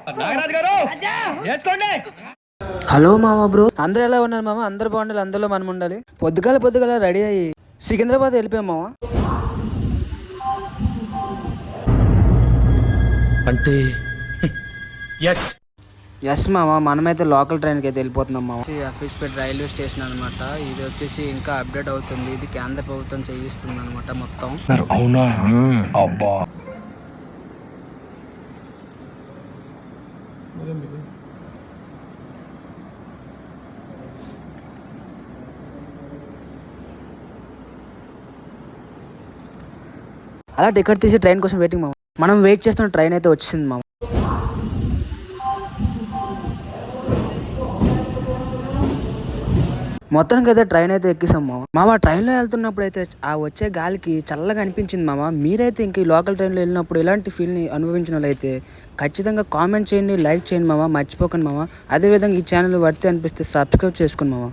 నాగరాజు గారు వేసుకోండి. హలో మామ బ్రో, అందరూ ఎలా ఉన్నారు మామ? అందరు బాగుండాలి, అందులో మనం ఉండాలి. పొద్దుగాల రెడీ అయ్యి సికింద్రాబాద్ వెళ్ళిపోయాం మామ. అంటే ఎస్ మామ, మనమైతే లోకల్ ట్రైన్కి అయితే వెళ్ళిపోతున్నాం మామ. అఫీస్పేట రైల్వే స్టేషన్ అనమాట. ఇది వచ్చేసి ఇంకా అప్డేట్ అవుతుంది. ఇది కేంద్ర ప్రభుత్వం చేయిస్తుంది అనమాట మొత్తం. అవునా? అబ్బా, అలా టికెట్ తీసి ట్రైన్ కోసం వెయిటింగ్ మామ. మనం వెయిట్ చేస్తున్న ట్రైన్ అయితే వచ్చింది మామ. మొత్తానికి అయితే ట్రైన్ అయితే ఎక్కిసాం మామ. ట్రైన్లో వెళ్తున్నప్పుడు అయితే ఆ వచ్చే గాలికి చల్లగా అనిపించింది మామ. మీరైతే ఇంక ఈ లోకల్ ట్రైన్లో వెళ్ళినప్పుడు ఇలాంటి ఫీల్ని అనుభవించిన వాళ్ళైతే ఖచ్చితంగా కామెంట్ చేయండి, లైక్ చేయండి మామ, మర్చిపోకండి మామ. అదేవిధంగా ఈ ఛానల్ వర్తి అనిపిస్తే సబ్స్క్రైబ్ చేసుకోండి మామ.